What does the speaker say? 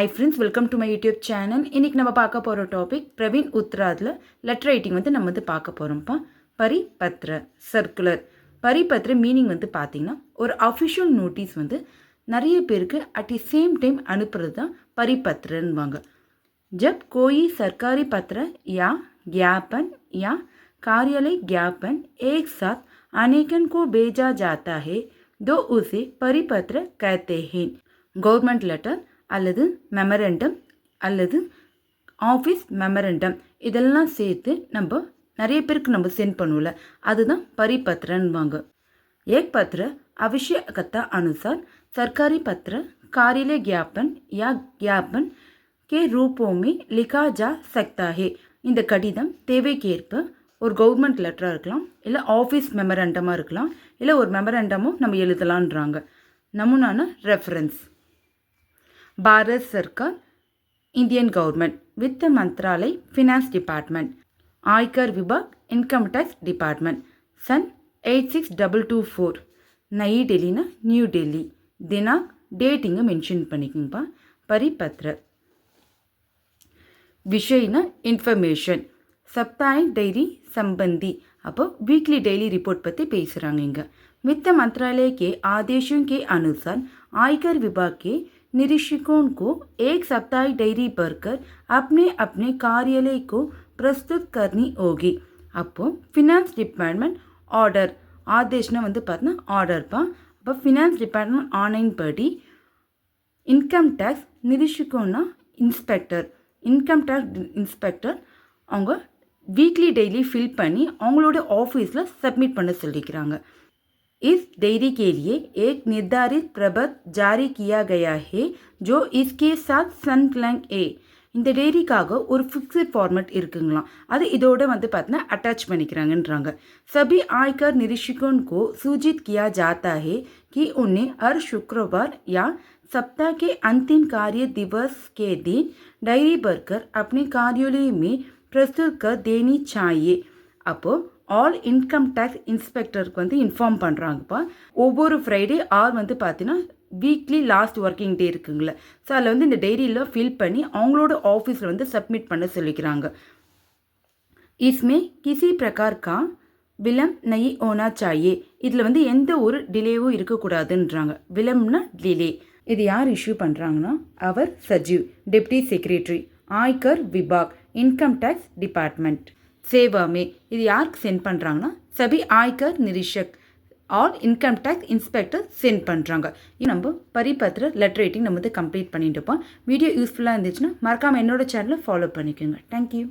Hi friends, welcome to my YouTube channel. இன்னைக்கு நம்ம பார்க்க போகிற டாபிக் பிரவீன் உத்ராதில் லெட்டர் ரைட்டிங் நம்ம பார்க்க போகிறோம்ப்பா. பரிபத்ர சர்க்குலர். பரிபத்ர மீனிங் பார்த்தீங்கன்னா ஒரு அஃபிஷியல் நோட்டீஸ் நிறைய பேருக்கு அட் தி சேம் டைம் அனுப்புறது தான் परिपत्रன்வாங்க. जब कोई सरकारी पत्र या ज्ञापन या कार्यालय ज्ञापन एक साथ अनेकन को भेजा जाता है तो उसे परिपत्र कहते हैं. गवर्नमेंट लेटर அல்லது மெமரண்டம் அல்லது ஆஃபீஸ் மெமரண்டம் இதெல்லாம் சேர்த்து நம்ம நிறைய பேருக்கு நம்ம சென்ட் பண்ணுவோம்ல, அதுதான் परिपत्रன்வாங்க. एक पत्र आवश्यकता अनुसार सरकारी पत्र कार्यालय ज्ञापन या ज्ञापन के रूपों में लिखा जा सकता है. இந்த கடிதம் தேவைக்கேற்ப ஒரு கவர்மெண்ட் லெட்டராக இருக்கலாம், இல்லை ஆஃபீஸ் மெமரண்டமாக இருக்கலாம், இல்லை ஒரு மெமரண்டமும் நம்ம எழுதலான்றாங்க. நமூனான ரெஃபரன்ஸ் भारत सरकार, इंडियन गवर्नमेंट, वित्त मंत्रालय, फिनांस डिपार्टमेंट, आयकर विभाग, इनकम टैक्स डिपार्टमेंट, सन 8624, नई दिल्ली ना न्यू दिल्ली, दिनांक डेटिंग मेंशन பண்ணிக்கங்கப்பா. परिपत्र विषय ना इन्फॉर्मेशन साप्ताहिक डायरी संबंधी அப்போ वीकली डेली रिपोर्ट பற்றி பேசுகிறாங்க. இங்கே वित्त मंत्रालय के आदेशों के अनुसार आयकर विभाग के निरीक्षकों को एक साप्ताहिक डायरी भरकर अपने अपने कार्यालय को प्रस्तुत करनी होगी. அப்போ ஃபினான்ஸ் டிபார்ட்மெண்ட் ஆர்டர் ஆதேஷ்னா பார்த்தீங்கன்னா ஆர்டர்ப்பா. அப்போ ஃபினான்ஸ் டிபார்ட்மெண்ட் ஆணையின் படி இன்கம் டேக்ஸ் நிரீட்சகம்னா இன்ஸ்பெக்டர், இன்கம் டேக்ஸ் இன்ஸ்பெக்டர் அவங்க வீக்லி டெய்லி ஃபில் பண்ணி அவங்களோட ஆஃபீஸில் சப்மிட் பண்ண சொல்லிக்கிறாங்க. इस डायरी के लिए एक निर्धारित प्रबंध जारी किया गया है जो इसके साथ संलग्न है. இந்த டைரிக்காக ஒரு ஃபிக்ஸட் ஃபார்மேட் இருக்குங்களாம், அது இதோட பார்த்தீங்கன்னா அட்டாச் பண்ணிக்கிறாங்கன்றாங்க. सभी आयकर निरीक्षकों को सूचित किया जाता है कि उन्हें हर शुक्रवार या सप्ताह के अंतिम कार्य दिवस के दिन डायरी भरकर अपने कार्यालय में प्रस्तुत कर देनी चाहिए. அப்போ ஆல் இன்கம் டேக்ஸ் இன்ஸ்பெக்டருக்கு இன்ஃபார்ம் பண்ணுறாங்கப்பா. ஒவ்வொரு ஃப்ரைடே ஆர் பார்த்தீங்கன்னா வீக்லி லாஸ்ட் ஒர்க்கிங் டே இருக்குங்களே, ஸோ அதில் இந்த டைரியில் ஃபில் பண்ணி அவங்களோட ஆஃபீஸில் சப்மிட் பண்ண சொல்லிக்கிறாங்க. इसमें किसी प्रकार का विलम्ब नहीं होना चाहिए. இதில் எந்த ஒரு டிலேவும் இருக்கக்கூடாதுன்றாங்க. விலம்னா டிலே. இது யார் இஷ்யூ பண்ணுறாங்கன்னா அவர் Sajeev, deputy secretary, Aaykar Vibhag, income tax department, सेवा में. இது யாருக்கு சென்ட் பண்ணுறாங்கன்னா சபி ஆய்கர் நிரீட்சக் all income tax inspector send பண்ணுறாங்க. நம்ம परिपत्र லெட்டர் ரைட்டிங் கம்ப்ளீட் பண்ணிட்டு இருப்போம். வீடியோ யூஸ்ஃபுல்லாக இருந்துச்சுன்னா மறக்காமல் என்னோட சேனலை ஃபாலோ பண்ணிக்கோங்க. தேங்க்யூ.